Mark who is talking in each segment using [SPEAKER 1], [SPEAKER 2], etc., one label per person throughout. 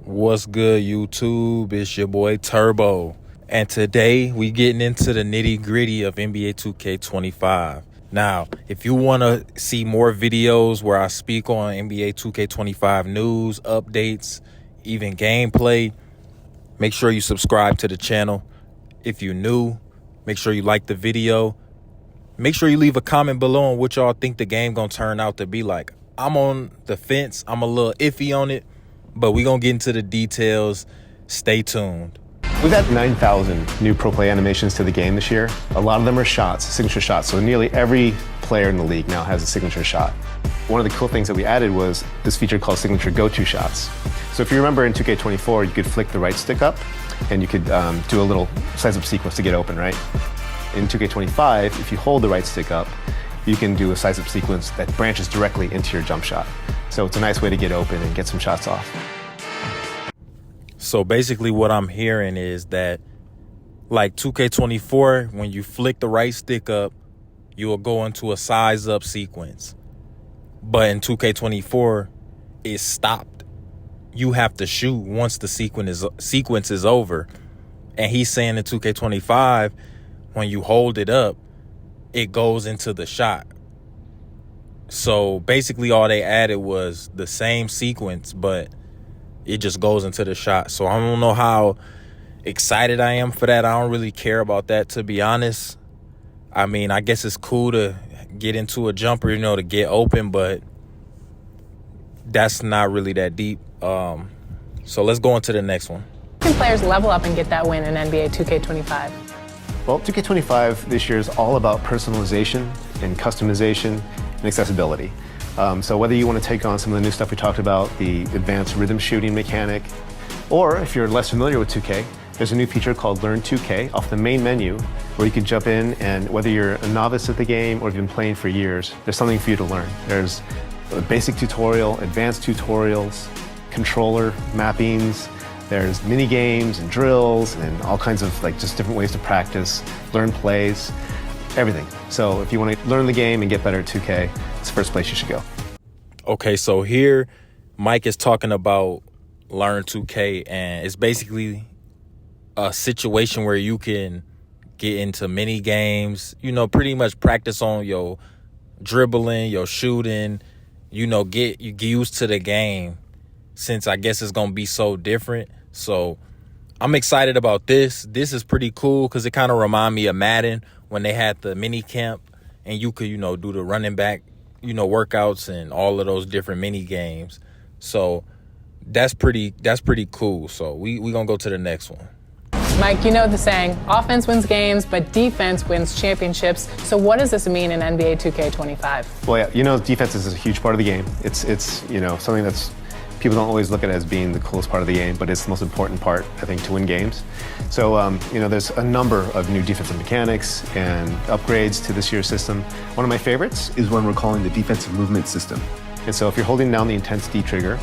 [SPEAKER 1] What's good, YouTube? It's your boy Turbo. And today we getting into the nitty gritty of NBA 2K25. Now, if you want to see more videos where I speak on NBA 2K25 news, updates, even gameplay, make sure you subscribe to the channel. If you're new, make sure you like the video. Make sure you leave a comment below on what y'all think the game gonna turn out to be like. I'm on the fence. I'm a little iffy on it, but we're gonna get into the details. Stay tuned.
[SPEAKER 2] We've had 9,000 new pro play animations to the game this year. A lot of them are shots, signature shots. So nearly every player in the league now has a signature shot. One of the cool things that we added was this feature called signature go-to shots. So if you remember in 2K24, you could flick the right stick up and you could do a little size-up sequence to get open, right? In 2K25, if you hold the right stick up, you can do a size-up sequence that branches directly into your jump shot. So it's a nice way to get open and get some shots off.
[SPEAKER 1] So basically what I'm hearing is that like 2K24, when you flick the right stick up, you will go into a size-up sequence. But in 2K24, it's stopped. You have to shoot once the sequence is over. And he's saying in 2K25, when you hold it up, it goes into the shot. So basically all they added was the same sequence, but it just goes into the shot. So I don't know how excited I am for that. I don't really care about that, to be honest. I mean, I guess it's cool to get into a jumper, you know, to get open, but that's not really that deep. So let's go on to the next one.
[SPEAKER 3] Can players level up and get that win in NBA 2K25?
[SPEAKER 2] Well, 2K25 this year is all about personalization and customization and accessibility. So whether you want to take on some of the new stuff we talked about, the advanced rhythm shooting mechanic, or if you're less familiar with 2K, there's a new feature called Learn 2K off the main menu where you can jump in, and whether you're a novice at the game or you've been playing for years, there's something for you to learn. There's a basic tutorial, advanced tutorials, controller mappings, there's mini games and drills and all kinds of like just different ways to practice, learn plays, everything. So if you want to learn the game and get better at 2K, it's the first place you should go.
[SPEAKER 1] Okay, so here Mike is talking about Learn 2K, and it's basically a situation where you can get into mini games, you know, pretty much practice on your dribbling, your shooting, you know, get used to the game, since I guess it's gonna be so different. So I'm excited about this. This is pretty cool because it kind of remind me of Madden when they had the mini camp and you could, you know, do the running back, you know, workouts and all of those different mini games. So that's pretty cool. So we gonna go to the next one.
[SPEAKER 3] Mike, you know the saying, offense wins games, but defense wins championships. So what does this mean in NBA 2K25?
[SPEAKER 2] Well, yeah, you know, defense is a huge part of the game. It's you know, something that's people don't always look at it as being the coolest part of the game, but it's the most important part, I think, to win games. So, you know, there's a number of new defensive mechanics and upgrades to this year's system. One of my favorites is one we're calling the defensive movement system. And so if you're holding down the intense D trigger,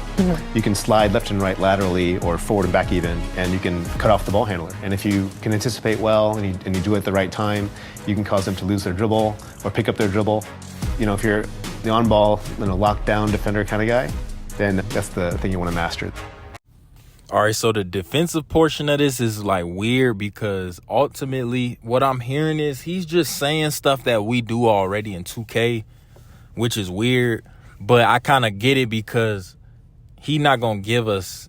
[SPEAKER 2] you can slide left and right laterally or forward and back even, and you can cut off the ball handler. And if you can anticipate well and you do it at the right time, you can cause them to lose their dribble or pick up their dribble. You know, if you're the on-ball, you know, lockdown defender kind of guy, then that's the thing you want to master.
[SPEAKER 1] All right, so the defensive portion of this is like weird because ultimately what I'm hearing is he's just saying stuff that we do already in 2K, which is weird. But I kind of get it because he's not going to give us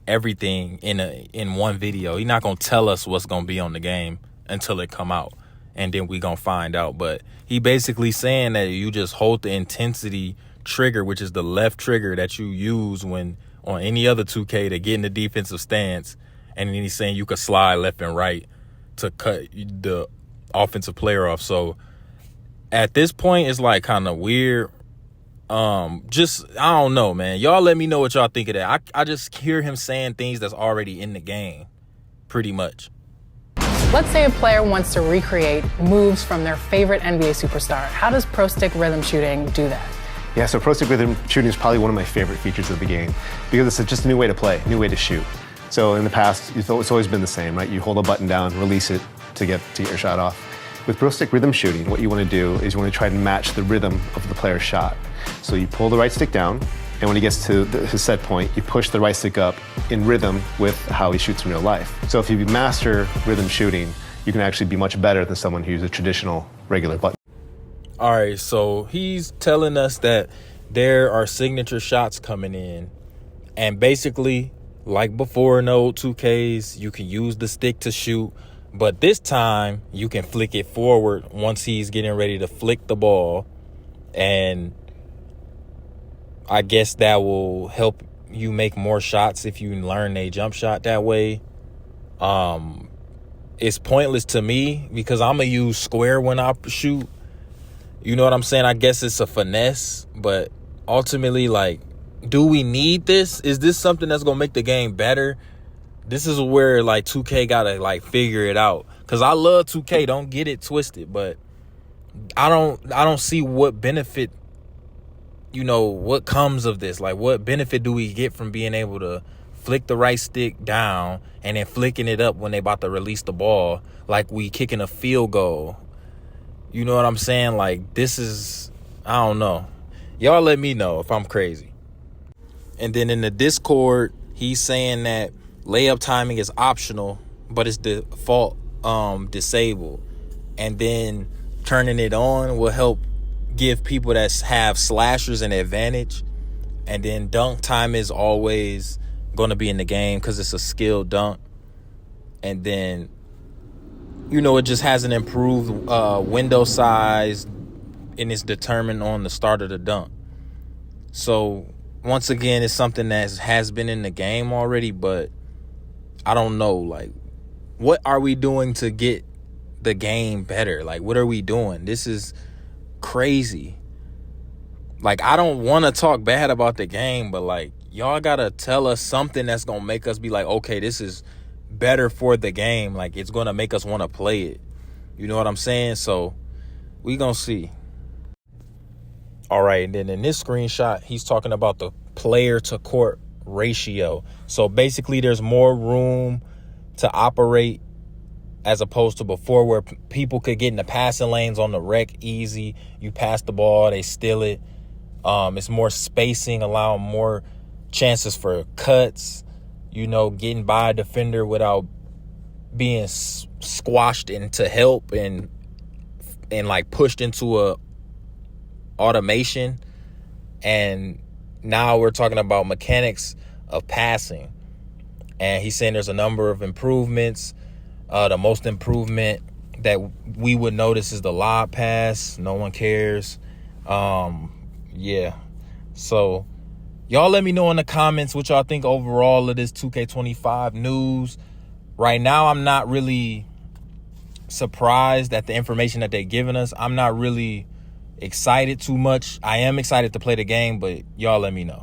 [SPEAKER 1] everything in one video. He's not going to tell us what's going to be on the game until it come out, and then we going to find out. But he basically saying that you just hold the intensity trigger, which is the left trigger that you use when on any other 2K to get in the defensive stance, and then he's saying you could slide left and right to cut the offensive player off. So at this point it's like kind of weird. Just I don't know, man. Y'all let me know what y'all think of that. I just hear him saying things that's already in the game pretty much.
[SPEAKER 3] Let's say a player wants to recreate moves from their favorite NBA superstar. How does Pro Stick rhythm shooting do that?
[SPEAKER 2] Yeah, so Pro Stick rhythm shooting is probably one of my favorite features of the game because it's just a new way to play, a new way to shoot. So in the past, it's always been the same, right? You hold a button down, release it to get your shot off. With Pro Stick rhythm shooting, what you want to do is you want to try to match the rhythm of the player's shot. So you pull the right stick down, And when he gets to his set point, you push the right stick up in rhythm with how he shoots in real life. So if you master rhythm shooting, you can actually be much better than someone who uses a traditional regular button.
[SPEAKER 1] All right, so he's telling us that there are signature shots coming in. And basically, like before in the old 2Ks, you can use the stick to shoot. But this time, you can flick it forward once he's getting ready to flick the ball. And I guess that will help you make more shots if you learn a jump shot that way. It's pointless to me because I'm going to use square when I shoot. You know what I'm saying? I guess it's a finesse, but ultimately, like, do we need this? Is this something that's going to make the game better? This is where, like, 2K got to, like, figure it out. Because I love 2K. Don't get it twisted. But I don't see what benefit, you know, what comes of this. Like, what benefit do we get from being able to flick the right stick down and then flicking it up when they about to release the ball like we kicking a field goal? You know what I'm saying? Like, this is, I don't know. Y'all let me know if I'm crazy. And then in the Discord, he's saying that layup timing is optional, but it's default disabled. And then turning it on will help give people that have slashers an advantage. And then dunk time is always going to be in the game because it's a skilled dunk. And then, you know, it just has an improved window size and it's determined on the start of the dunk. So once again, it's something that has been in the game already, but I don't know, like, what are we doing to get the game better? Like, what are we doing? This is crazy. Like, I don't want to talk bad about the game, but, like, y'all got to tell us something that's going to make us be like, okay, this is better for the game. Like, it's going to make us want to play it. You know what I'm saying? So we going to see. All right, and then in this screenshot, he's talking about the player to court ratio. So basically, there's more room to operate as opposed to before where people could get in the passing lanes on the rec easy. You pass the ball, they steal it. It's more spacing, allowing more chances for cuts, you know, getting by a defender without being squashed into help and like pushed into a automation. And now we're talking about mechanics of passing. And he's saying there's a number of improvements. The most improvement that we would notice is the lob pass. No one cares. Yeah. So y'all let me know in the comments what y'all think overall of this 2K25 news. Right now, I'm not really surprised at the information that they're giving us. I'm not really excited too much. I am excited to play the game, but y'all let me know.